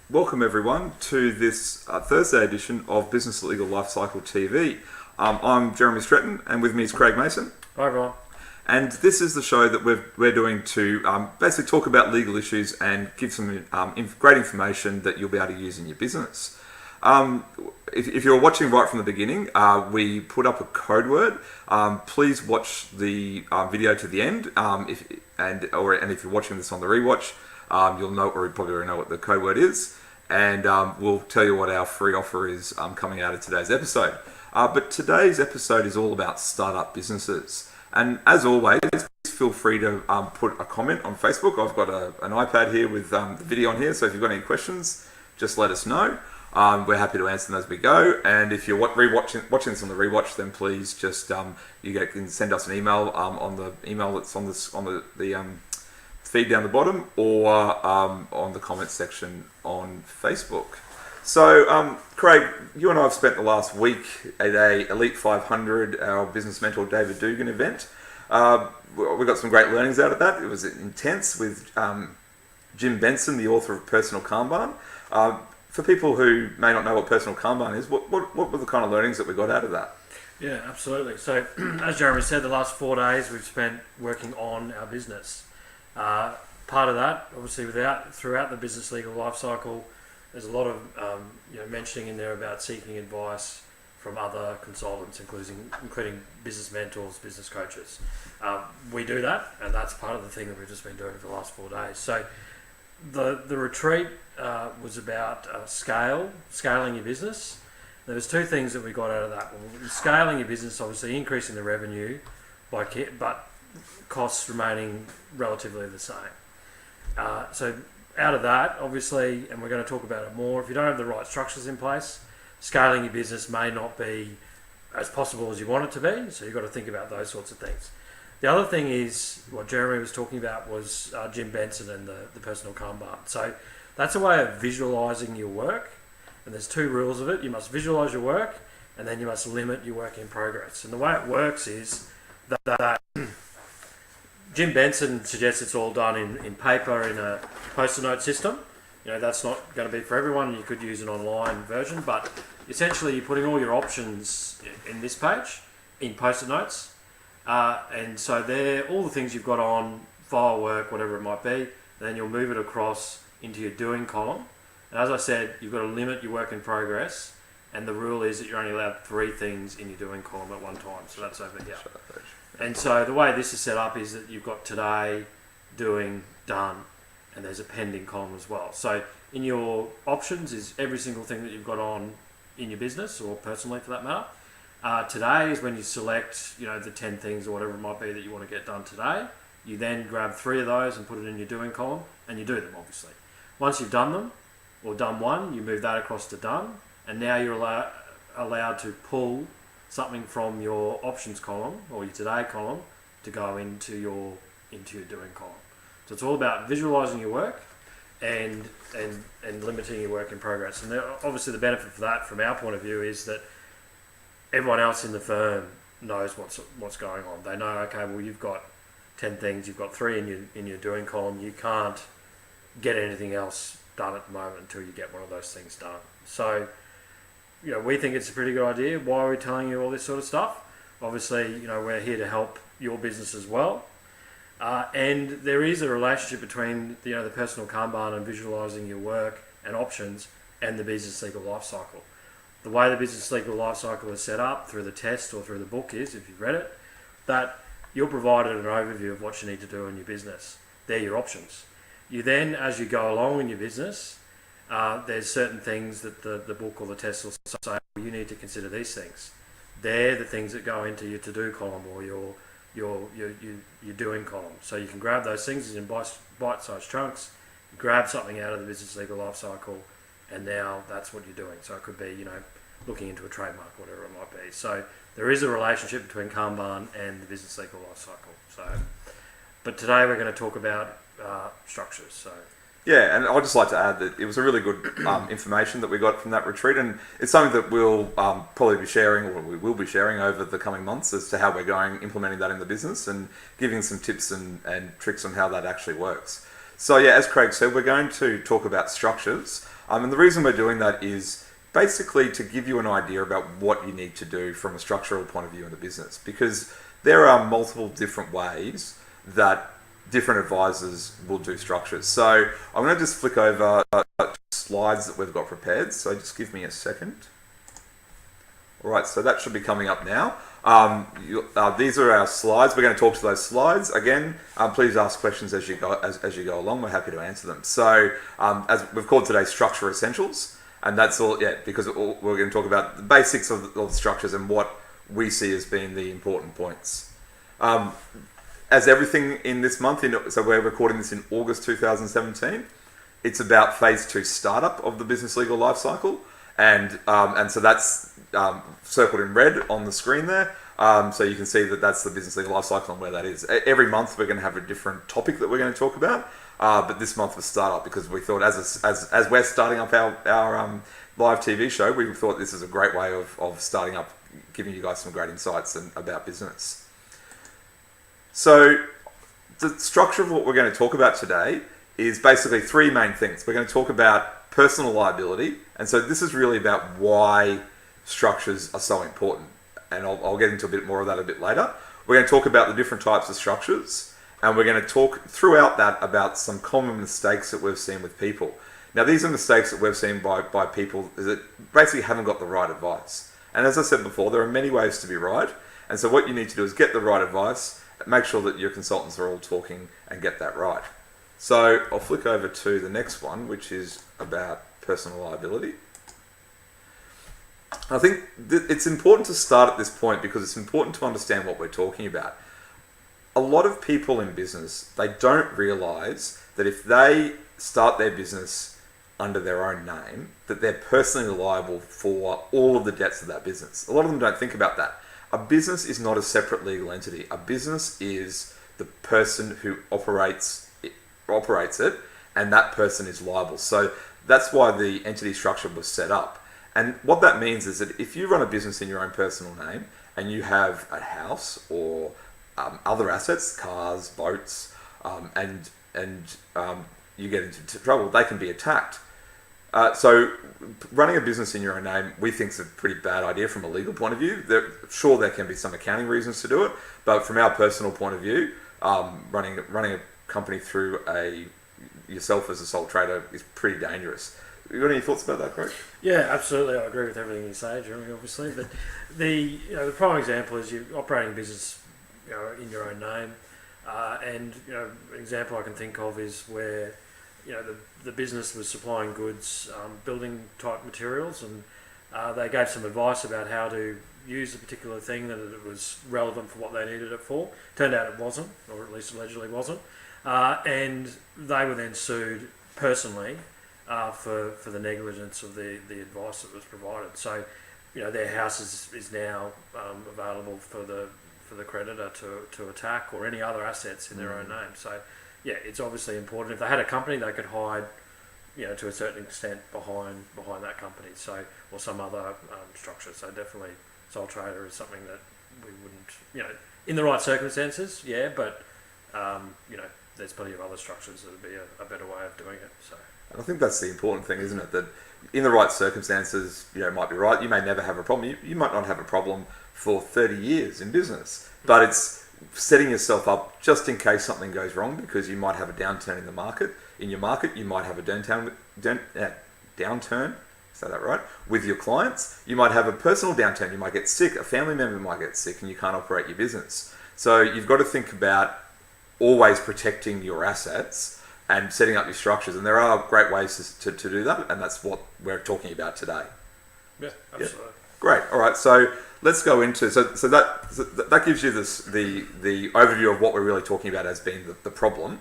Welcome everyone to this Thursday edition of Business Legal Lifecycle TV. I'm Jeremy Stretton and with me is Craig Mason. Hi everyone. And this is the show that we're doing to basically talk about legal issues and give some great information that you'll be able to use in your business. If you're watching right from the beginning, we put up a code word. Please watch the video to the end. If you're watching this on the rewatch, you'll know, or you probably already know what the code word is, and we'll tell you what our free offer is coming out of today's episode. But today's episode is all about startup businesses. And as always, feel free to put a comment on Facebook. I've got an iPad here with the video on here, so if you've got any questions, just let us know. We're happy to answer them as we go. And if you're watching this on the rewatch, then please just you can send us an email on the email that's on the feed down the bottom, or on the comments section on Facebook. So, Craig, you and I have spent the last week at a Elite 500, our business mentor David Dugan event. We got some great learnings out of that. It was intense with Jim Benson, the author of Personal Kanban. For people who may not know what Personal Kanban is, what were the kind of learnings that we got out of that? Yeah, absolutely. So, as Jeremy said, the last 4 days we've spent working on our business. Part of that, obviously, throughout the business legal life cycle, there's a lot of mentioning in there about seeking advice from other consultants, including business mentors, business coaches. We do that, and that's part of the thing that we've just been doing for the last 4 days. So the retreat was about scaling your business. There was two things that we got out of that. Well, scaling your business, obviously increasing the revenue, but costs remaining relatively the same. So out of that, obviously, and we're going to talk about it more, if you don't have the right structures in place, scaling your business may not be as possible as you want it to be, so you've got to think about those sorts of things. The other thing is, what Jeremy was talking about was Jim Benson and the personal Kanban. So that's a way of visualising your work, and there's two rules of it. You must visualise your work, and then you must limit your work in progress. And the way it works is that Jim Benson suggests it's all done in paper in a post-it note system. That's not going to be for everyone. You could use an online version, but essentially you're putting all your options in this page in post-it notes. And so they're all the things you've got on file work, whatever it might be. Then you'll move it across into your doing column. And as I said, you've got to limit your work in progress. And the rule is that you're only allowed 3 things in your doing column at one time. So that's over here. And so the way this is set up is that you've got today, doing, done, and there's a pending column as well. So in your options is every single thing that you've got on in your business, or personally for that matter. Today is when you select, the 10 things or whatever it might be that you want to get done today. You then grab 3 of those and put it in your doing column, and you do them, obviously. Once you've done them, or done one, you move that across to done, and now you're allowed to pull something from your options column or your today column to go into your doing column. So it's all about visualizing your work and limiting your work in progress. And obviously the benefit for that from our point of view is that everyone else in the firm knows what's going on. They know, okay, well, you've got 10 things, you've got 3 in your doing column. You can't get anything else done at the moment until you get one of those things done. So we think it's a pretty good idea. Why are we telling you all this sort of stuff? Obviously, we're here to help your business as well. And there is a relationship between, the personal Kanban and visualizing your work and options and the business legal life cycle. The way the business legal life cycle is set up through the test or through the book is, if you've read it, that you're provided an overview of what you need to do in your business. They're your options. You then, as you go along in your business, there's certain things that the book or the test will say, well, you need to consider these things. They're the things that go into your to-do column or your doing column. So you can grab those things in bite-sized chunks, grab something out of the business legal life cycle, and now that's what you're doing. So it could be, looking into a trademark, whatever it might be. So there is a relationship between Kanban and the business legal life cycle. But today we're going to talk about structures. So. Yeah, and I'd just like to add that it was a really good information that we got from that retreat, and it's something that we'll probably be sharing, or we will be sharing over the coming months as to how we're implementing that in the business and giving some tips and tricks on how that actually works. So yeah, as Craig said, we're going to talk about structures. And the reason we're doing that is basically to give you an idea about what you need to do from a structural point of view in the business, because there are multiple different ways that different advisors will do structures. So I'm going to just flick over slides that we've got prepared. So just give me a second. All right, so that should be coming up now. These are our slides. We're going to talk to those slides again. Please ask questions as you go along. We're happy to answer them. So, as we've called today, structure essentials, and that's all. Yeah, because we're going to talk about the basics of the structures and what we see as being the important points. As everything in this month, so we're recording this in August 2017. It's about phase 2 startup of the business legal life cycle, and so that's circled in red on the screen there. So you can see that that's the business legal life cycle and where that is. Every month we're going to have a different topic that we're going to talk about, but this month was startup because we thought as we're starting up our live TV show, we thought this is a great way of starting up, giving you guys some great insights about business. So the structure of what we're going to talk about today is basically three main things. We're going to talk about personal liability, and so this is really about why structures are so important, and I'll get into a bit more of that a bit later. We're going to talk about the different types of structures, and we're going to talk throughout that about some common mistakes that we've seen with people. Now, these are mistakes that we've seen by people that basically haven't got the right advice. And as I said before, there are many ways to be right, and so what you need to do is get the right advice, make sure that your consultants are all talking and get that right. So I'll flick over to the next one, which is about personal liability. I think it's important to start at this point because it's important to understand what we're talking about. A lot of people in business, they don't realise that if they start their business under their own name, that they're personally liable for all of the debts of that business. A lot of them don't think about that. A business is not a separate legal entity. A business is the person who operates it, and that person is liable. So that's why the entity structure was set up. And what that means is that if you run a business in your own personal name and you have a house or other assets, cars, boats, and you get into trouble, they can be attacked. So running a business in your own name, we think is a pretty bad idea from a legal point of view. Sure, there can be some accounting reasons to do it, but from our personal point of view, running a company through yourself as a sole trader is pretty dangerous. You got any thoughts about that, Craig? Yeah, absolutely. I agree with everything you say, Jeremy, obviously. But the prime example is you're operating a business in your own name. And an example I can think of is where the business was supplying goods, building type materials, and they gave some advice about how to use a particular thing, that it was relevant for what they needed it for. Turned out it wasn't, or at least allegedly wasn't. And they were then sued personally for the negligence of the advice that was provided. So, their house is now available for the creditor to attack, or any other assets in their own name. So, yeah, it's obviously important. If they had a company, they could hide, to a certain extent behind that company. So, or some other structure. So definitely, sole trader is something that we wouldn't, in the right circumstances, yeah, but there's plenty of other structures that would be a better way of doing it. So. And I think that's the important thing, isn't it? That in the right circumstances, it might be right. You may never have a problem. You might not have a problem for 30 years in business, but it's setting yourself up just in case something goes wrong, because you might have a downturn in the market. In your market, you might have a downturn. Say that right? With your clients, you might have a personal downturn. You might get sick. A family member might get sick, and you can't operate your business. So you've got to think about always protecting your assets and setting up your structures, and there are great ways to do that, and that's what we're talking about today. Yeah, absolutely. Yeah. Great. All right. So let's go into so that gives you the overview of what we're really talking about as being the problem.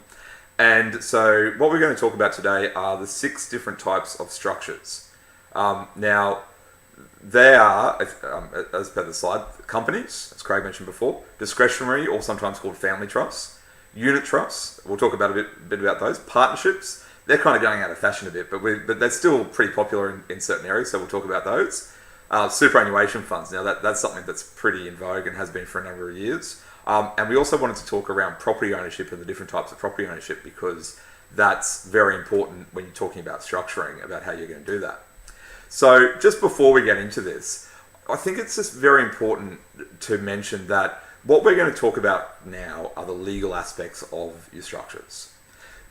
And so what we're going to talk about today are the 6 different types of structures. Now, they are, as per the slide, companies, as Craig mentioned before, discretionary or sometimes called family trusts, unit trusts. We'll talk about a bit about those. Partnerships. They're kind of going out of fashion a bit, but they're still pretty popular in certain areas, so we'll talk about those. Superannuation funds. Now that's something that's pretty in vogue and has been for a number of years. And we also wanted to talk around property ownership and the different types of property ownership, because that's very important when you're talking about structuring, about how you're going to do that. So just before we get into this, I think it's just very important to mention that what we're going to talk about now are the legal aspects of your structures.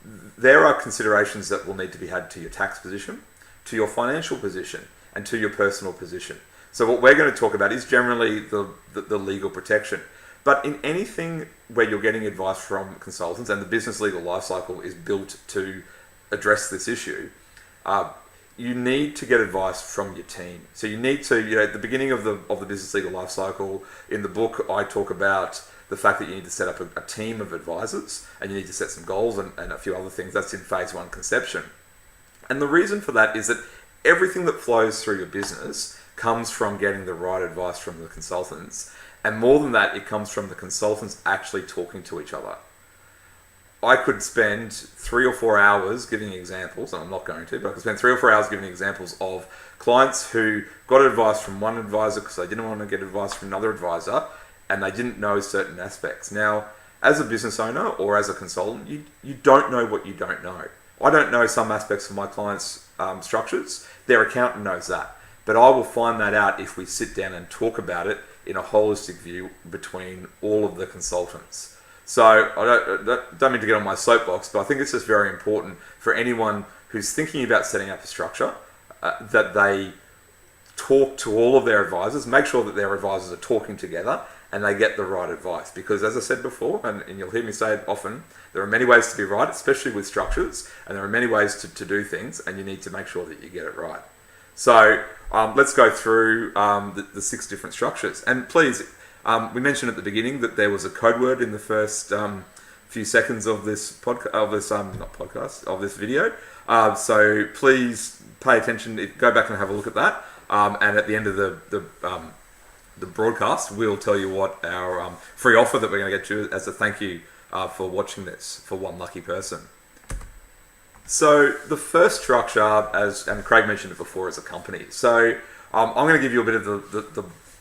There are considerations that will need to be had to your tax position, to your financial position, and to your personal position. So what we're going to talk about is generally the legal protection. But in anything where you're getting advice from consultants, and the business legal lifecycle is built to address this issue, you need to get advice from your team. So you need to, at the beginning of the business legal lifecycle, in the book, I talk about the fact that you need to set up a team of advisors, and you need to set some goals and a few other things. That's in phase one, conception. And the reason for that is that everything that flows through your business comes from getting the right advice from the consultants. And more than that, it comes from the consultants actually talking to each other. I could spend 3 or 4 hours giving examples, and I'm not going to, but I could spend 3 or 4 hours giving examples of clients who got advice from one advisor because they didn't want to get advice from another advisor, and they didn't know certain aspects. Now, as a business owner or as a consultant, you don't know what you don't know. I don't know some aspects of my clients' structures. Their accountant knows that. But I will find that out if we sit down and talk about it in a holistic view between all of the consultants. So I don't mean to get on my soapbox, but I think it's just very important for anyone who's thinking about setting up a structure that they talk to all of their advisors, make sure that their advisors are talking together and they get the right advice. Because as I said before, and you'll hear me say it often, there are many ways to be right, especially with structures, and there are many ways to do things, and you need to make sure that you get it right. So let's go through the 6 different structures. And please, we mentioned at the beginning that there was a code word in the first few seconds of this of this video. So please pay attention. Go back and have a look at that. And at the end of the broadcast, we'll tell you what our free offer that we're going to get you as a thank you for watching this for one lucky person. So the first structure, and Craig mentioned it before, is a company. So I'm going to give you a bit of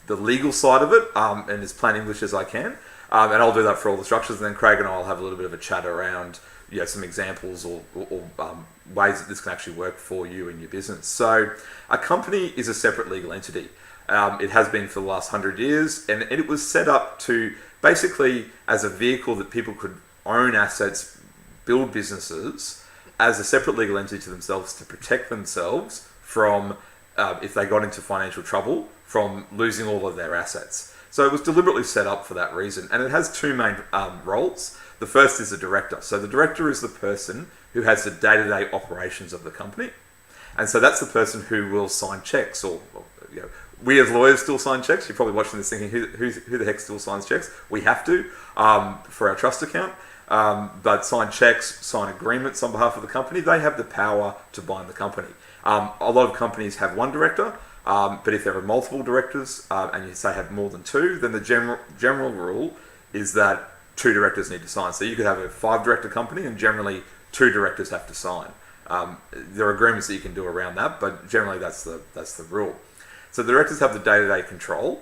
the legal side of it in as plain English as I can. And I'll do that for all the structures. And then Craig and I will have a little bit of a chat around some examples or ways that this can actually work for you and your business. So a company is a separate legal entity. It has been for the last 100 years. And it was set up to basically as a vehicle that people could own assets, build businesses as a separate legal entity to themselves to protect themselves from, if they got into financial trouble, from losing all of their assets. So it was deliberately set up for that reason. And it has 2 main roles. The first is the director. So the director is the person who has the day-to-day operations of the company. And so that's the person who will sign checks, or we as lawyers still sign checks. You're probably watching this thinking, who the heck still signs checks? We have to for our trust account. But sign checks, sign agreements on behalf of the company. They have the power to bind the company. A lot of companies have one director, but if there are multiple directors and you say have more than 2, then the general rule is that 2 directors need to sign. So you could have a 5-director company and generally 2 directors have to sign. There are agreements that you can do around that, but generally that's the rule. So the directors have the day-to-day control,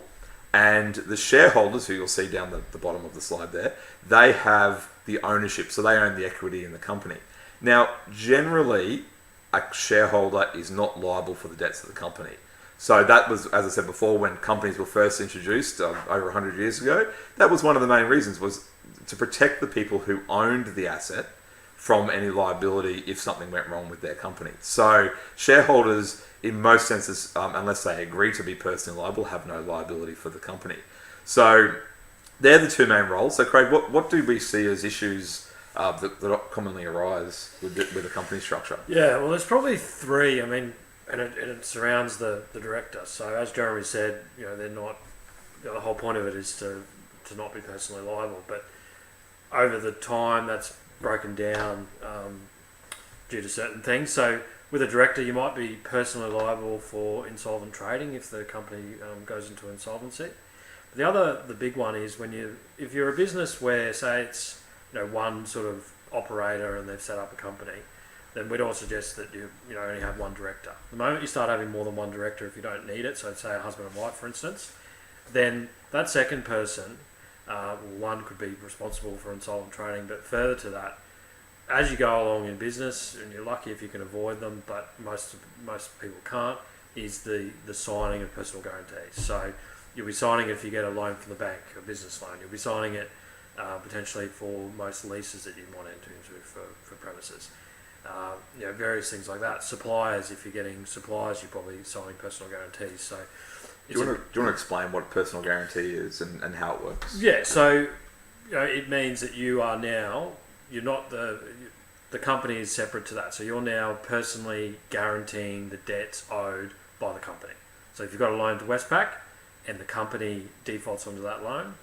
and the shareholders, who you'll see down the bottom of the slide there, they have the ownership, so they own the equity in the company. Now, generally, a shareholder is not liable for the debts of the company. So that was, as I said before, when companies were first introduced over 100 years ago, that was one of the main reasons, was to protect the people who owned the asset from any liability if something went wrong with their company. So shareholders, in most senses, unless they agree to be personally liable, have no liability for the company. So they're the 2 main roles. So Craig, what do we see as issues that commonly arise with a company structure? Yeah, well, there's probably 3. I mean, and it surrounds the director. So as Jeremy said, they're not. The whole point of it is to not be personally liable. But over the time, that's broken down due to certain things. So with a director, you might be personally liable for insolvent trading if the company goes into insolvency. The big one is if you're a business where, say, it's one sort of operator and they've set up a company, then we'd all suggest that you only have one director. The moment you start having more than one director, if you don't need it, so say a husband and wife, for instance, then that second person, one could be responsible for insolvent trading, but further to that, as you go along in business, and you're lucky if you can avoid them, but most people can't, is the signing of personal guarantees. So you'll be signing it if you get a loan from the bank, a business loan. You'll be signing it potentially for most leases that you might enter into for premises. Various things like that. Suppliers, if you're getting suppliers, you're probably signing personal guarantees. So do you want to explain what a personal guarantee is and how it works? Yeah, so it means that you are now, you're not the company is separate to that. So you're now personally guaranteeing the debts owed by the company. So if you've got a loan to Westpac and the company defaults onto that loan,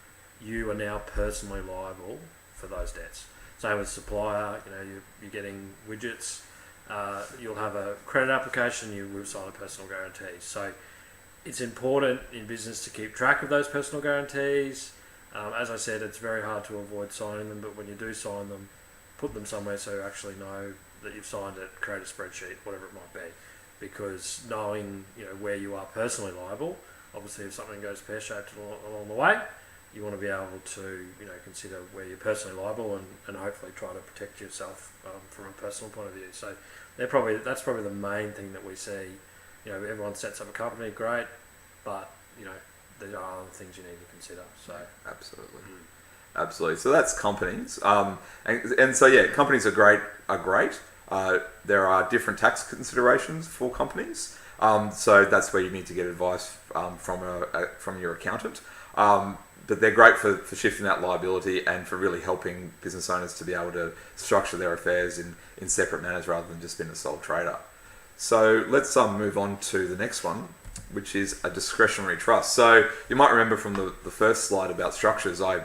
you are now personally liable for those debts. Same with supplier, you're getting widgets, you'll have a credit application, you will sign a personal guarantee. So it's important in business to keep track of those personal guarantees. As I said, it's very hard to avoid signing them, but when you do sign them, put them somewhere so you actually know that you've signed it, create a spreadsheet, whatever it might be. Because knowing where you are personally liable, obviously if something goes pear-shaped along the way, you want to be able to consider where you're personally liable and hopefully try to protect yourself from a personal point of view. So that's probably the main thing that we see. Everyone sets up a company, great, but there are other things you need to consider. So Absolutely. So that's companies, and so companies are great. There are different tax considerations for companies. So that's where you need to get advice from your accountant. But they're great for shifting that liability and for really helping business owners to be able to structure their affairs in separate manners rather than just being a sole trader. So let's move on to the next one, which is a discretionary trust. So you might remember from the first slide about structures, I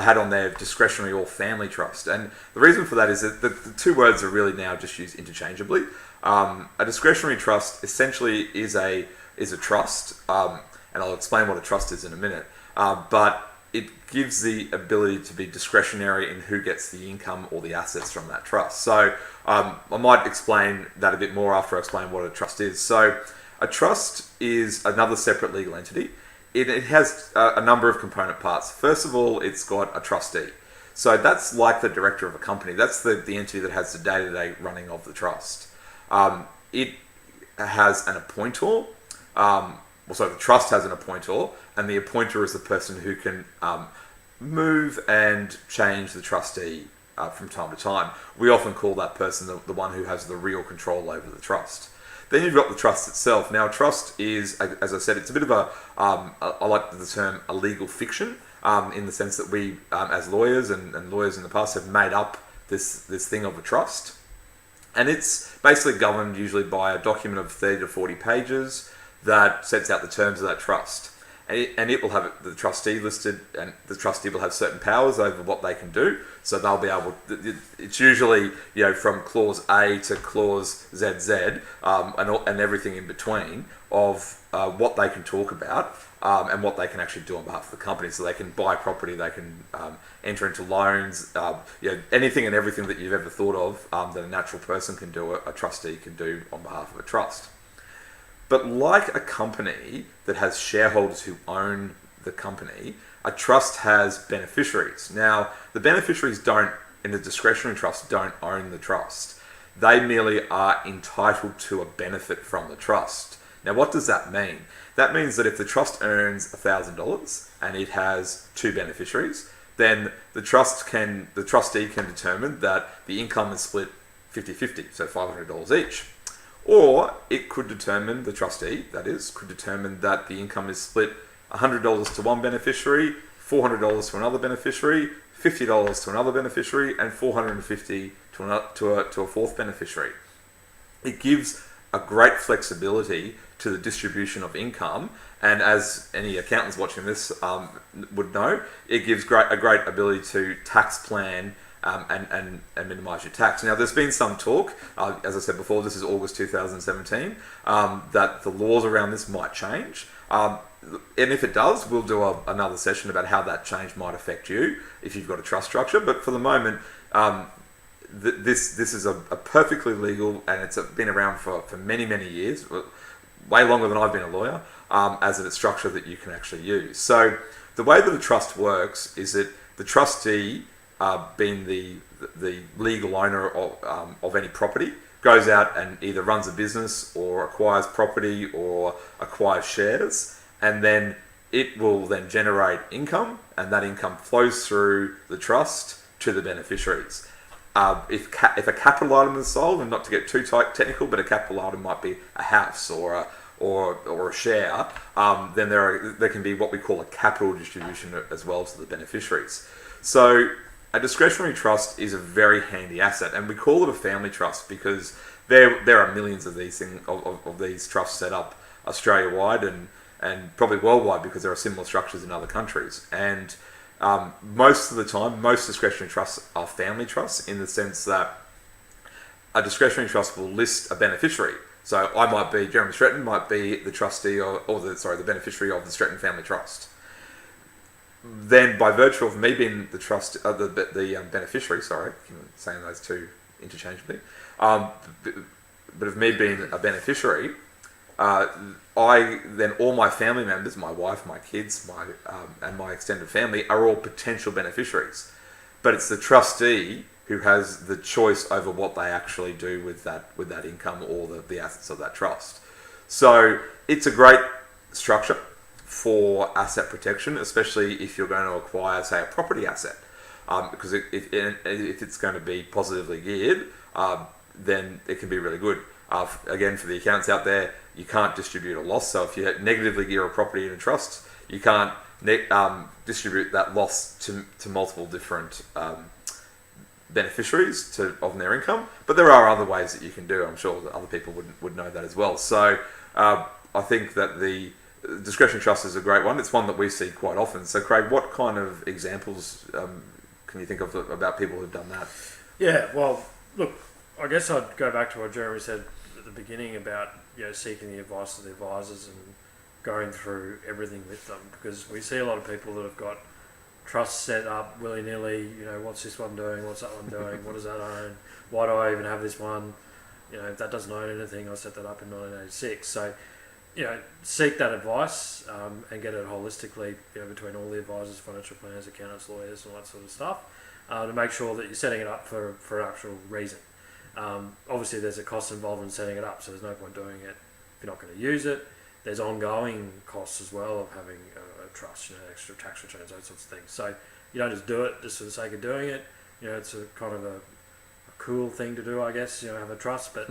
had on there discretionary or family trust. And the reason for that is that the two words are really now just used interchangeably. A discretionary trust essentially is a trust, and I'll explain what a trust is in a minute. But it gives the ability to be discretionary in who gets the income or the assets from that trust. So I might explain that a bit more after I explain what a trust is. So a trust is another separate legal entity. It has a number of component parts. First of all, it's got a trustee. So that's like the director of a company. That's the entity that has the day-to-day running of the trust. It has an appointor. The trust has an appointor, and the appointer is the person who can move and change the trustee from time to time. We often call that person the one who has the real control over the trust. Then you've got the trust itself. Now, a trust is, as I said, it's a bit of I like the term a legal fiction, in the sense that we, as lawyers and lawyers in the past, have made up this thing of a trust. And it's basically governed usually by a document of 30 to 40 pages that sets out the terms of that trust. And it will have the trustee listed, and the trustee will have certain powers over what they can do. So they'll be able, it's usually, from clause A to clause ZZ, and everything in between of what they can talk about, and what they can actually do on behalf of the company. So they can buy property, they can enter into loans, anything and everything that you've ever thought of that a natural person can do, a trustee can do on behalf of a trust. But like a company that has shareholders who own the company, a trust has beneficiaries. Now, the beneficiaries in the discretionary trust, don't own the trust. They merely are entitled to a benefit from the trust. Now, what does that mean? That means that if the trust earns $1,000 and it has two beneficiaries, then the trustee can determine that the income is split 50-50, so $500 each. Or it could determine, the trustee, that is, could determine that the income is split $100 to one beneficiary, $400 to another beneficiary, $50 to another beneficiary, and $450 to a fourth beneficiary. It gives a great flexibility to the distribution of income, and as any accountants watching this would know, it gives a great ability to tax plan and minimise your tax. Now, there's been some talk, as I said before, this is August 2017, that the laws around this might change. And if it does, we'll do another session about how that change might affect you if you've got a trust structure. But for the moment, this is a perfectly legal, and it's been around for many, many years, way longer than I've been a lawyer, as a structure that you can actually use. So the way that a trust works is that the trustee being the legal owner of any property, goes out and either runs a business or acquires property or acquires shares, and then it will then generate income, and that income flows through the trust to the beneficiaries. If a capital item is sold, and not to get too technical, but a capital item might be a house or a share, then there can be what we call a capital distribution as well to the beneficiaries. So a discretionary trust is a very handy asset, and we call it a family trust because there are millions of these of these trusts set up Australia-wide and probably worldwide, because there are similar structures in other countries. And most of the time, most discretionary trusts are family trusts, in the sense that a discretionary trust will list a beneficiary. So I might be, Jeremy Stretton might be the trustee the beneficiary of the Stretton Family Trust. Then, by virtue of me being the beneficiary, sorry, I'm saying those two interchangeably, but of me being a beneficiary, all my family members, my wife, my kids, and my extended family are all potential beneficiaries. But it's the trustee who has the choice over what they actually do with that income or the assets of that trust. So it's a great structure for asset protection, especially if you're going to acquire, say, a property asset, because if it's going to be positively geared, then it can be really good. Again, for the accountants out there, you can't distribute a loss. So if you negatively gear a property in a trust, you can't distribute that loss to multiple different beneficiaries of their income. But there are other ways that you can do. I'm sure that other people would know that as well. So I think that the discretionary trust is a great one. It's one that we see quite often. So Craig, what kind of examples can you think of about people who've done that? Yeah, well, look, I guess I'd go back to what Jeremy said at the beginning about seeking the advice of the advisors and going through everything with them, because we see a lot of people that have got trusts set up willy-nilly. What's this one doing? What's that one doing? What does that own? Why do I even have this one? If that doesn't own anything, I set that up in 1986. So, seek that advice and get it holistically, between all the advisors, financial planners, accountants, lawyers, and all that sort of stuff, to make sure that you're setting it up for an actual reason. Obviously, there's a cost involved in setting it up, so there's no point doing it if you're not going to use it. There's ongoing costs as well of having a trust, extra tax returns, those sorts of things. So you don't just do it just for the sake of doing it. It's a kind of a cool thing to do, I guess. Have a trust, but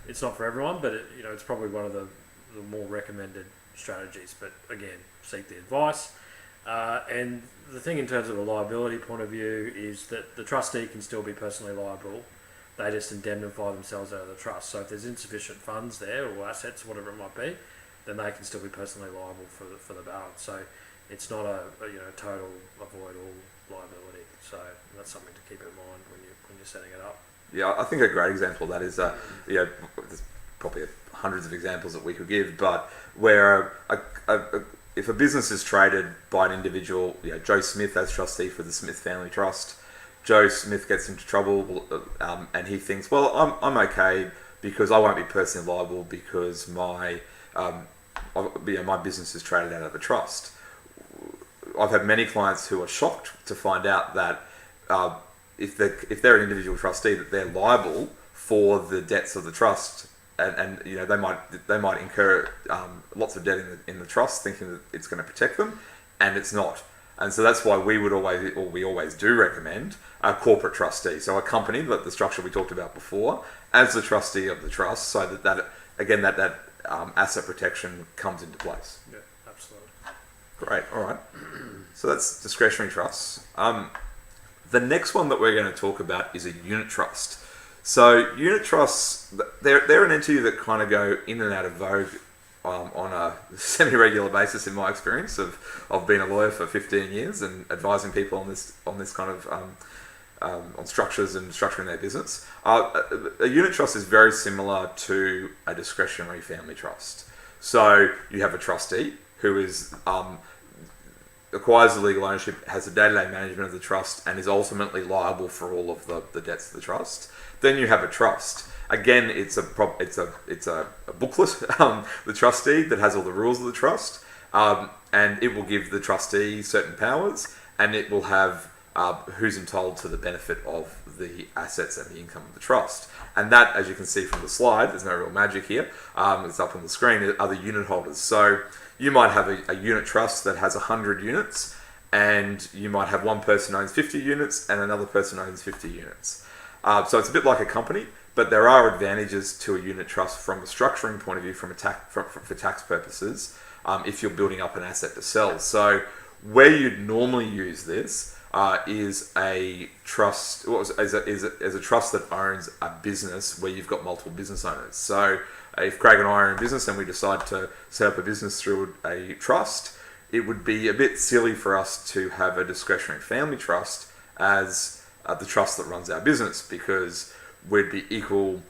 it's not for everyone. But it's probably one of the more recommended strategies. But again, seek the advice. And the thing in terms of a liability point of view is that the trustee can still be personally liable. They just indemnify themselves out of the trust. So if there's insufficient funds there or assets, whatever it might be, then they can still be personally liable for the balance. So it's not a total avoid all liability. So that's something to keep in mind when you're setting it up. Yeah, I think a great example of that is there's probably hundreds of examples that we could give, but where if a business is traded by an individual, Joe Smith as trustee for the Smith Family Trust, Joe Smith gets into trouble, and he thinks, well, I'm okay because I won't be personally liable because my business is traded out of a trust. I've had many clients who are shocked to find out that if they're an individual trustee, that they're liable for the debts of the trust, and they might incur lots of debt in the trust, thinking that it's going to protect them, and it's not. And so that's why we always do recommend a corporate trustee. So a company, like the structure we talked about before, as the trustee of the trust, so that asset protection comes into place. Yeah, absolutely. Great. All right. So that's discretionary trusts. The next one that we're going to talk about is a unit trust. So unit trusts, they're an entity that kind of go in and out of vogue on a semi-regular basis, in my experience of being a lawyer for 15 years and advising people on this kind of on structures and structuring their business. A unit trust is very similar to a discretionary family trust. So you have a trustee who is acquires the legal ownership, has the day-to-day management of the trust, and is ultimately liable for all of the debts of the trust. Then you have a trust. Again, it's a booklet, the trustee, that has all the rules of the trust, and it will give the trustee certain powers, and it will have who's entitled to the benefit of the assets and the income of the trust. And that, as you can see from the slide, there's no real magic here, it's up on the screen, are the unit holders. So you might have a unit trust that has 100 units, and you might have one person owns 50 units and another person owns 50 units. So it's a bit like a company, but there are advantages to a unit trust from a structuring point of view, for tax purposes, if you're building up an asset to sell. So where you'd normally use this is a trust, is a trust that owns a business where you've got multiple business owners. So if Craig and I are in business and we decide to set up a business through a trust, it would be a bit silly for us to have a discretionary family trust as the trust that runs our business, because we'd be equal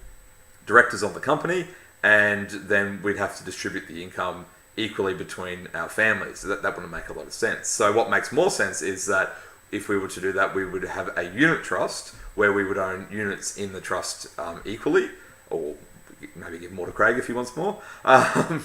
directors of the company, and then we'd have to distribute the income equally between our families. So that wouldn't make a lot of sense. So what makes more sense is that if we were to do that, we would have a unit trust where we would own units in the trust equally, or maybe give more to Craig if he wants more, and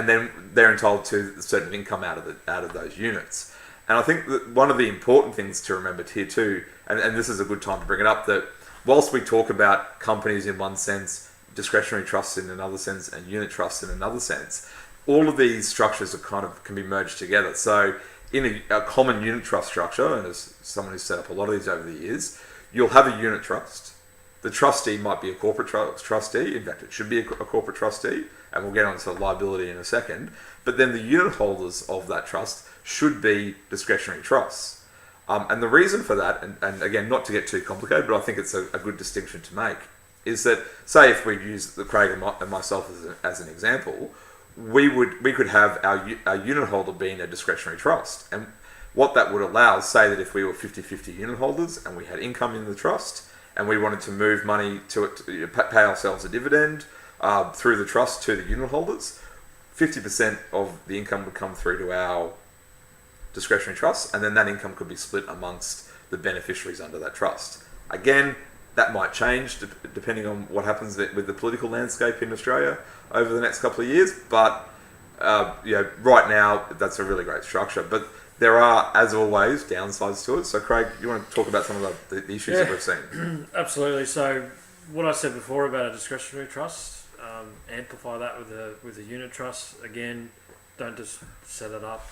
then they're entitled to a certain income out of those units. And I think that one of the important things to remember here too, and this is a good time to bring it up, that whilst we talk about companies in one sense, discretionary trusts in another sense, and unit trusts in another sense, all of these structures can be merged together. So in a common unit trust structure, and as someone who's set up a lot of these over the years, you'll have a unit trust. The trustee might be a corporate trustee. In fact, it should be a corporate trustee, and we'll get onto liability in a second. But then the unit holders of that trust should be discretionary trusts. And the reason for that, and again, not to get too complicated, but I think it's a good distinction to make, is that, say if we use the Craig and myself as an example, we could have our unit holder being a discretionary trust. And what that would allow is, say that if we were 50-50 unit holders and we had income in the trust, and we wanted to move money to pay ourselves a dividend through the trust to the unit holders, 50% of the income would come through to our discretionary trust, and then that income could be split amongst the beneficiaries under that trust. Again, that might change depending on what happens with the political landscape in Australia over the next couple of years, but right now that's a really great structure. But there are, as always, downsides to it. So Craig, you want to talk about some of the issues that we've seen? Absolutely. So what I said before about a discretionary trust, amplify that with a unit trust. Again, don't just set it up,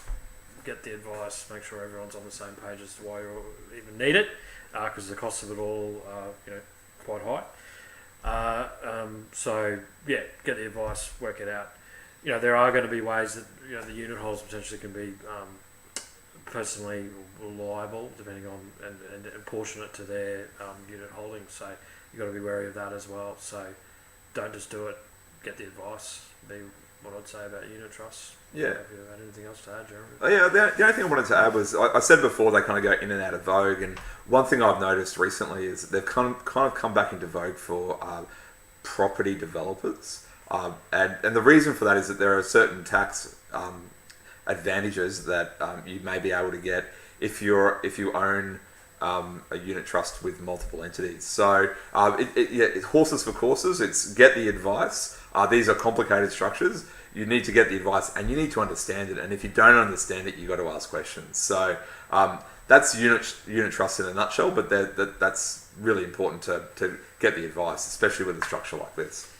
get the advice, make sure everyone's on the same page as to why you even need it, because the costs of it all are quite high. So yeah, get the advice, work it out. There are going to be ways that the unit holders potentially can be personally liable, depending on and apportion it to their unit holdings. So you've got to be wary of that as well. So don't just do it. Get the advice. Be what I'd say about unit trusts. Yeah. Have you had anything else to add, Jeremy? Oh, yeah. The only thing I wanted to add was I said before they kind of go in and out of vogue, and one thing I've noticed recently is that they've kind of come back into vogue for property developers, and the reason for that is that there are certain tax advantages that you may be able to get if you own a unit trust with multiple entities. So it's horses for courses. It's get the advice. These are complicated structures. You need to get the advice and you need to understand it. And if you don't understand it, you've got to ask questions. So that's unit trust in a nutshell, but that's really important to get the advice, especially with a structure like this.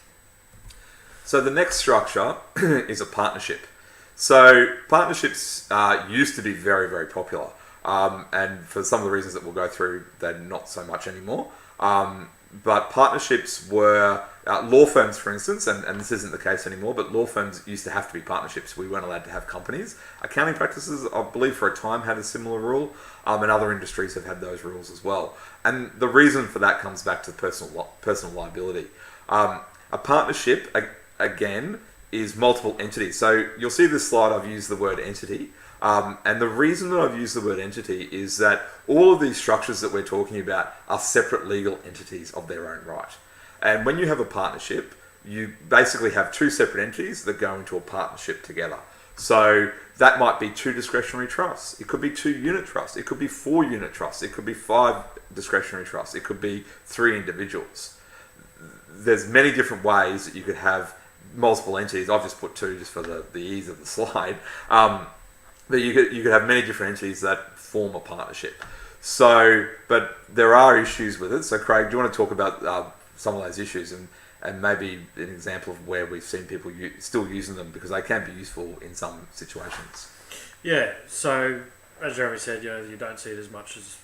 So the next structure is a partnership. So partnerships used to be very, very popular. And for some of the reasons that we'll go through, they're not so much anymore. But partnerships were, law firms, for instance, and this isn't the case anymore, but law firms used to have to be partnerships. We weren't allowed to have companies. Accounting practices, I believe, for a time had a similar rule, and other industries have had those rules as well. And the reason for that comes back to personal liability. A partnership, again, is multiple entities. So you'll see this slide, I've used the word entity. And the reason that I've used the word entity is that all of these structures that we're talking about are separate legal entities of their own right. And when you have a partnership, you basically have two separate entities that go into a partnership together. So that might be two discretionary trusts. It could be two unit trusts. It could be 4 unit trusts. It could be 5 discretionary trusts. It could be 3 individuals. There's many different ways that you could have multiple entities. I've just put 2 just for the ease of the slide. But you could have many different entities that form a partnership. So, but there are issues with it. So, Craig, do you want to talk about some of those issues and maybe an example of where we've seen people still using them because they can be useful in some situations? Yeah, so as Jeremy said, you don't see it as much as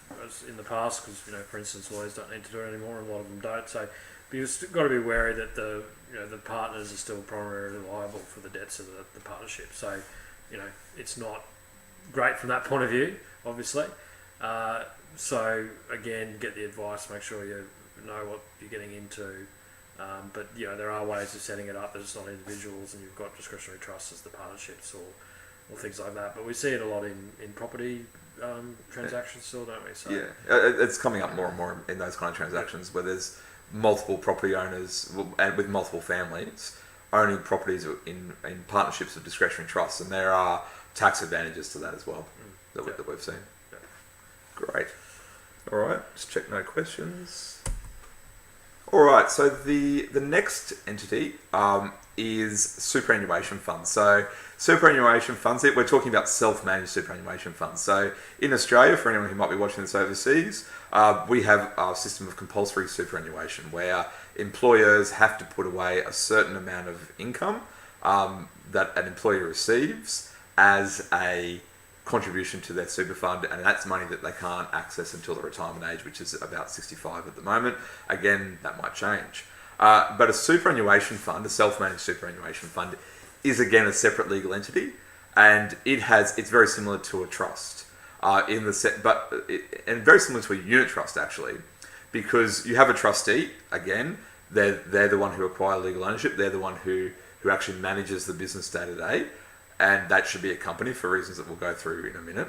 in the past because, for instance, lawyers don't need to do it anymore and a lot of them don't. So but you've got to be wary that the partners are still primarily liable for the debts of the partnership. So, it's not great from that point of view, obviously. So again, get the advice, make sure you know what you're getting into. But there are ways of setting it up that it's not individuals and you've got discretionary trusts as the partnerships or things like that. But we see it a lot in property transactions still, don't we? So it's coming up more and more in those kind of transactions where there's multiple property owners and with multiple families owning properties in partnerships of discretionary trusts, and there are tax advantages to that as well that we've seen. Yeah. Great. All right, just check no questions. All right, so the next entity is superannuation funds. So superannuation funds, we're talking about self-managed superannuation funds. So in Australia, for anyone who might be watching this overseas, we have a system of compulsory superannuation where employers have to put away a certain amount of income that an employer receives as a contribution to their super fund, and that's money that they can't access until the retirement age, which is about 65 at the moment. Again, that might change. But a superannuation fund, a self-managed superannuation fund, is again a separate legal entity, and it's very similar to a trust and very similar to a unit trust actually, because you have a trustee. Again, they're the one who acquire legal ownership. They're the one who actually manages the business day to day. And that should be a company for reasons that we'll go through in a minute.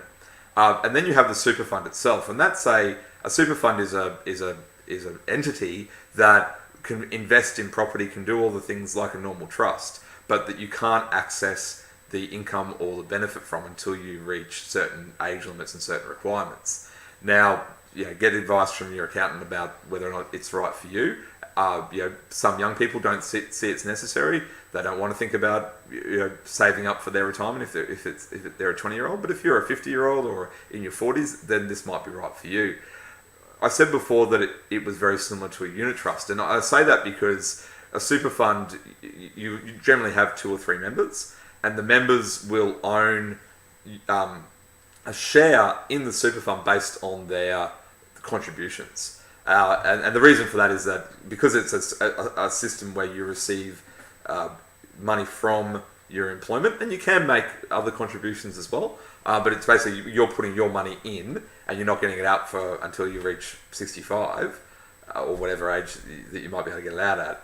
And then you have the super fund itself, and that's a super fund is an entity that can invest in property, can do all the things like a normal trust, but that you can't access the income or the benefit from until you reach certain age limits and certain requirements. Now, get advice from your accountant about whether or not it's right for you. Some young people don't see it's necessary. They don't want to think about saving up for their retirement if they're a 20-year-old. But if you're a 50-year-old or in your 40s, then this might be right for you. I said before that it was very similar to a unit trust, and I say that because a super fund, you generally have 2 or 3 members, and the members will own a share in the super fund based on their contributions. And the reason for that is that because it's a system where you receive money from your employment, and you can make other contributions as well, but it's basically you're putting your money in and you're not getting it out until you reach 65 or whatever age that you might be able to get it out at.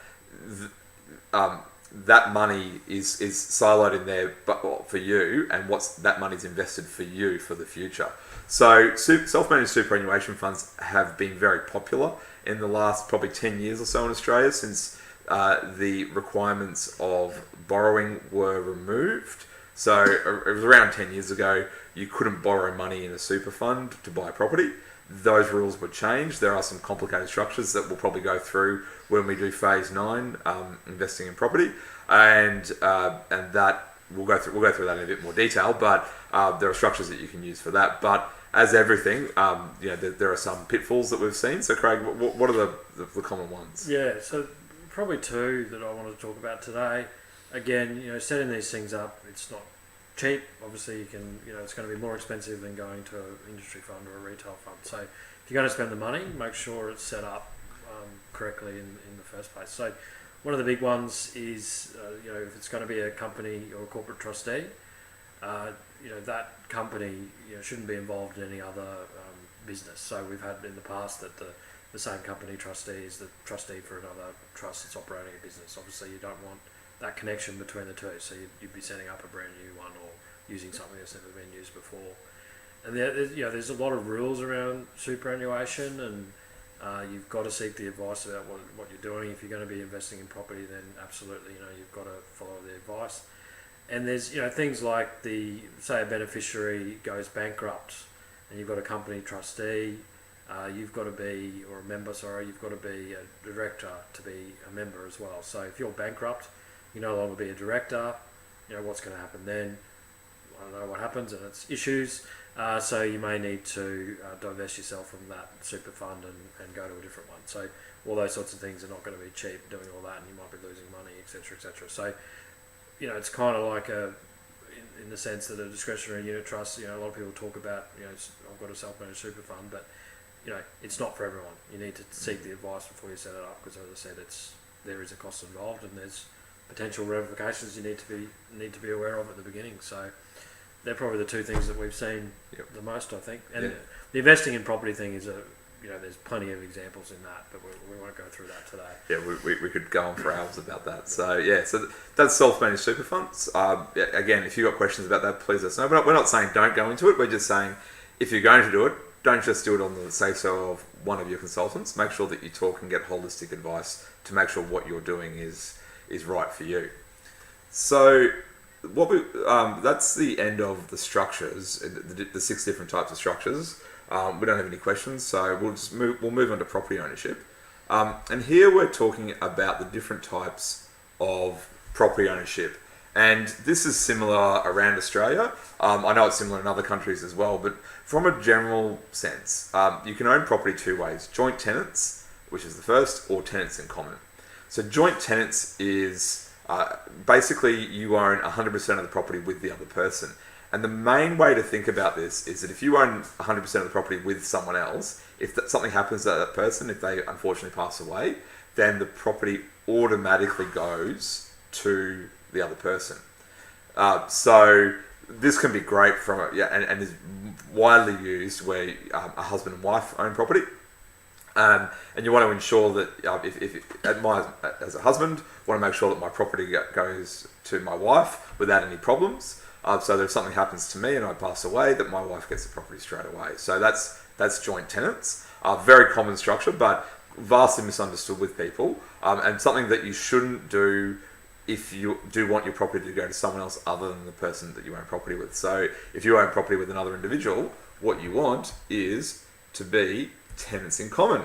That money is siloed in there for you, and that money's invested for you for the future. So self-managed superannuation funds have been very popular in the last probably 10 years or so in Australia since the requirements of borrowing were removed. So it was around 10 years ago, you couldn't borrow money in a super fund to buy property. Those rules were changed. There are some complicated structures that we'll probably go through when we do phase 9, investing in property, and that we'll go through that in a bit more detail. But there are structures that you can use for that. But as everything, there are some pitfalls that we've seen. So, Craig, what are the common ones? Yeah, so probably 2 that I wanted to talk about today. Again, setting these things up, it's not cheap. Obviously, you can, it's going to be more expensive than going to an industry fund or a retail fund. So, if you're going to spend the money, make sure it's set up correctly in the first place. So, one of the big ones is, if it's going to be a company or a corporate trustee, that company shouldn't be involved in any other business. So we've had in the past that the same company trustee is the trustee for another trust that's operating a business. Obviously, you don't want that connection between the two. So you'd be setting up a brand new one or using something that's never been used before. And there's a lot of rules around superannuation, and you've got to seek the advice about what you're doing. If you're going to be investing in property, then absolutely, you've got to follow the advice. And there's, things like say a beneficiary goes bankrupt and you've got a company trustee, you've got to be, or a member, sorry, you've got to be a director to be a member as well. So if you're bankrupt, you no longer be a director, what's going to happen then? I don't know what happens, and it's issues. So you may need to divest yourself from that super fund and go to a different one. So all those sorts of things are not going to be cheap doing all that, and you might be losing money, etc., etc. So it's kind of like in the sense that a discretionary unit trust. A lot of people talk about I've got a self-managed super fund, but it's not for everyone. You need to seek the advice before you set it up, because as I said, there is a cost involved, and there's potential ramifications you need to be aware of at the beginning. So they're probably the two things that we've seen the most, I think. And the investing in property thing is there's plenty of examples in that, but we won't go through that today. Yeah, we could go on for hours about that. So that's self-managed super funds. Again, if you've got questions about that, please let us know. But we're not saying don't go into it. We're just saying if you're going to do it, don't just do it on the say-so of one of your consultants. Make sure that you talk and get holistic advice to make sure what you're doing is right for you. So that's the end of the structures, the 6 different types of structures. We don't have any questions, so we'll move on to property ownership. And here we're talking about the different types of property ownership. And this is similar around Australia. I know it's similar in other countries as well, but from a general sense, you can own property 2 ways: joint tenants, which is the first, or tenants in common. So joint tenants is basically you own 100% of the property with the other person. And the main way to think about this is that if you own 100% of the property with someone else, if something happens to that person, if they unfortunately pass away, then the property automatically goes to the other person. So this can be great and is widely used where a husband and wife own property. And you want to ensure that as a husband, want to make sure that my property goes to my wife without any problems. So that if something happens to me and I pass away, that my wife gets the property straight away. So that's joint tenants. Very common structure, but vastly misunderstood with people, and something that you shouldn't do if you do want your property to go to someone else other than the person that you own property with. So if you own property with another individual, what you want is to be tenants in common.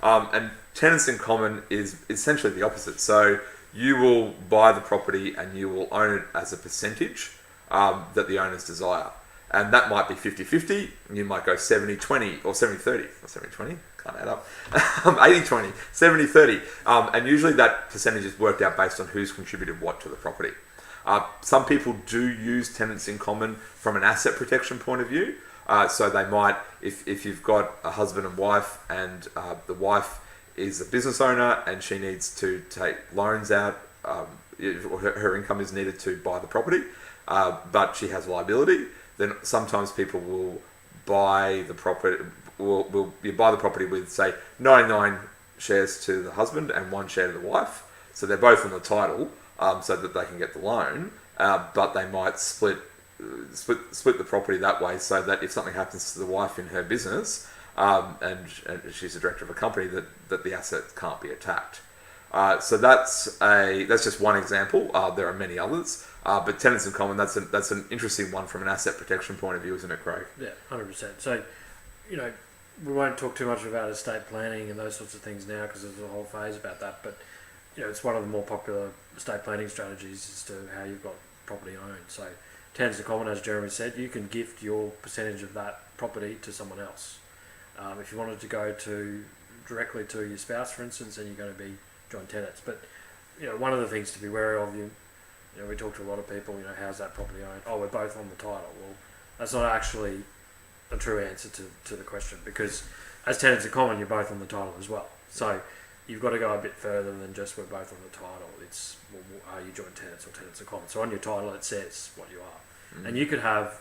And tenants in common is essentially the opposite. So you will buy the property and you will own it as a percentage that the owners desire. And that might be 50-50, you might go 70-20 or 70-30, or 70-20, can't add up, 80-20, 70-30. And usually that percentage is worked out based on who's contributed what to the property. Some people do use tenants in common from an asset protection point of view. So they might, if you've got a husband and wife, and the wife is a business owner and she needs to take loans out, her income is needed to buy the property, but she has liability, then sometimes people will buy the property. You buy the property with, say, 99 shares to the husband and 1 share to the wife, so they're both on the title, so that they can get the loan. But they might split the property that way, so that if something happens to the wife in her business, and she's the director of a company, that the asset can't be attacked. So that's just one example. There are many others, but tenants in common, that's an interesting one from an asset protection point of view, isn't it, Craig? Yeah, 100%. So, we won't talk too much about estate planning and those sorts of things now, because there's a whole phase about that. But it's one of the more popular estate planning strategies as to how you've got property owned. So, tenants in common, as Jeremy said, you can gift your percentage of that property to someone else. If you wanted to go directly to your spouse, for instance, then you're going to be joint tenants. But one of the things to be wary of, we talk to a lot of people, how's that property owned? Oh, we're both on the title. Well, that's not actually a true answer to the question, because as tenants in common, you're both on the title as well. So you've got to go a bit further than just we're both on the title. It's, well, are you joint tenants or tenants in common? So on your title, it says what you are. Mm-hmm. And you could have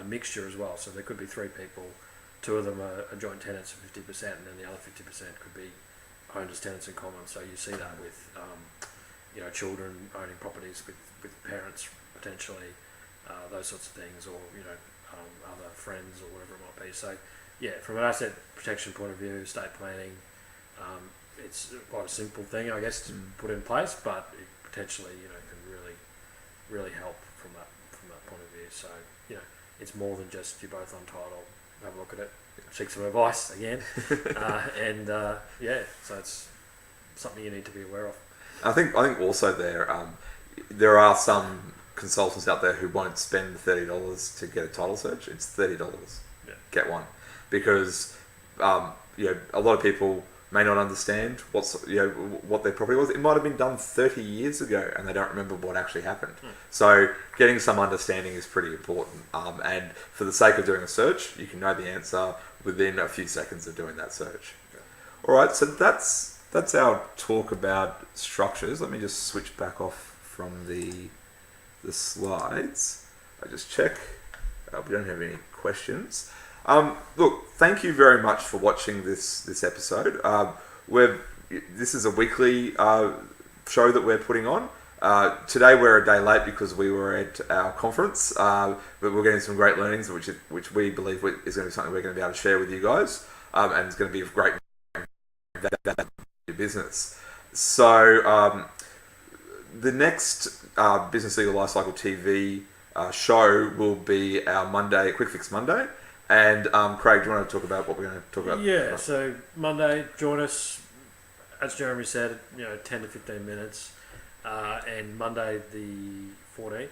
a mixture as well. So there could be 3 people, 2 of them are joint tenants for 50%, and then the other 50% could be owned as tenants in common. So you see that with children owning properties with parents potentially, those sorts of things, or other friends or whatever it might be. So yeah, from an asset protection point of view, estate planning, it's quite a simple thing, I guess, to put in place, but it potentially can really help from that point of view. So it's more than just you're both on title. Have a look at it, seek some advice again, so it's something you need to be aware of. I think also there are some consultants out there who won't spend $30 to get a title search. It's $30. Yeah. Get one, because a lot of people may not understand what their property was. It might have been done 30 years ago and they don't remember what actually happened. So getting some understanding is pretty important. And for the sake of doing a search, you can know the answer within a few seconds of doing that search. All right, so that's our talk about structures. Let me just switch back off from the slides. I just check. We don't have any questions. Look, thank you very much for watching this episode. This is a weekly show that we're putting on. Today we're a day late because we were at our conference, but we're getting some great learnings, which we believe is going to be something we're going to be able to share with you guys, and it's going to be of great value to your business. So the next Business Legal Lifecycle TV show will be our Monday, Quick Fix Monday. And Craig, do you want to talk about what we're going to talk about? Yeah, so Monday, join us, as Jeremy said, 10 to 15 minutes. And Monday the 14th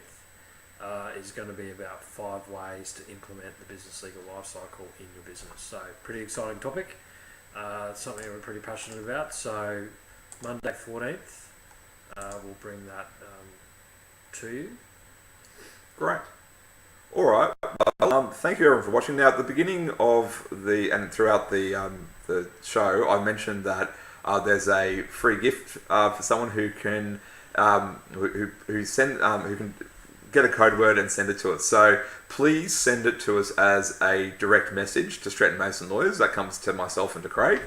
is going to be about 5 ways to implement the business legal lifecycle in your business. So pretty exciting topic, something we're pretty passionate about. So Monday 14th, we'll bring that to you. Great. All right. Thank you everyone for watching. Now, at the beginning of and throughout the show, I mentioned that there's a free gift for someone who can who can get a code word and send it to us. So please send it to us as a direct message to Stretton Mason Lawyers. That comes to myself and to Craig.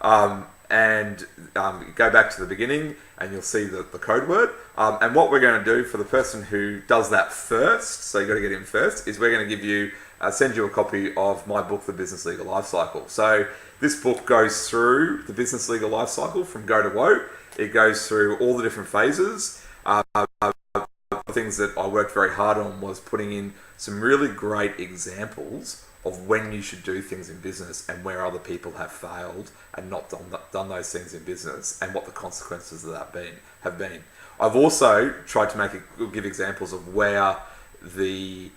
Go back to the beginning and you'll see the code word. And what we're going to do for the person who does that first, so you've got to get in first, is we're going to give you, send you a copy of my book, The Business Legal Lifecycle. So this book goes through the business legal lifecycle from go to woe. It goes through all the different phases. The things that I worked very hard on was putting in some really great examples of when you should do things in business and where other people have failed and not done those things in business and what the consequences of that have been. I've also tried to give examples of where the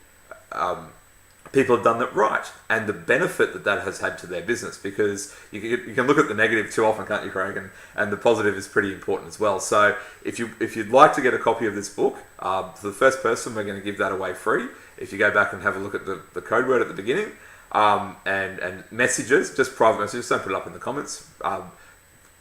people have done it right and the benefit that has had to their business, because you can look at the negative too often, can't you, Craig? And the positive is pretty important as well. So if you'd like to get a copy of this book, for the first person, we're going to give that away free. If you go back and have a look at the code word at the beginning, and messages, just private messages, don't put it up in the comments,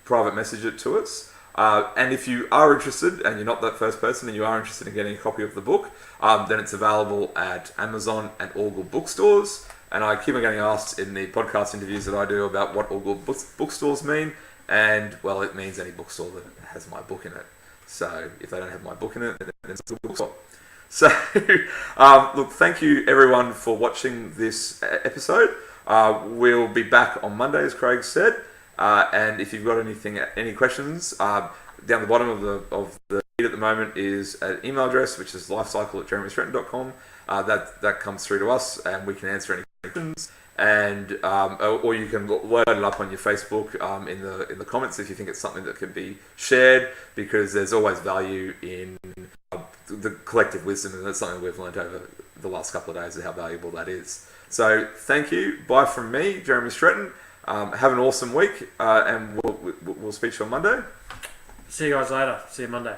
private message it to us. And if you are interested and you're not that first person and you are interested in getting a copy of the book, then it's available at Amazon and all good bookstores. And I keep on getting asked in the podcast interviews that I do about what all good bookstores mean. And, well, it means any bookstore that has my book in it. So if they don't have my book in it, then it's a bookstore. So, look, thank you everyone for watching this episode. We'll be back on Monday, as Craig said. And if you've got any questions, down the bottom of the feed at the moment is an email address, which is lifecycle@jeremystretton.com. That comes through to us, and we can answer any questions. And or you can load it up on your Facebook in the comments if you think it's something that can be shared, because there's always value in the collective wisdom, and that's something we've learned over the last couple of days of how valuable that is. So thank you. Bye from me, Jeremy Stretton. Have an awesome week, and we'll speak to you on Monday. See you guys later. See you Monday.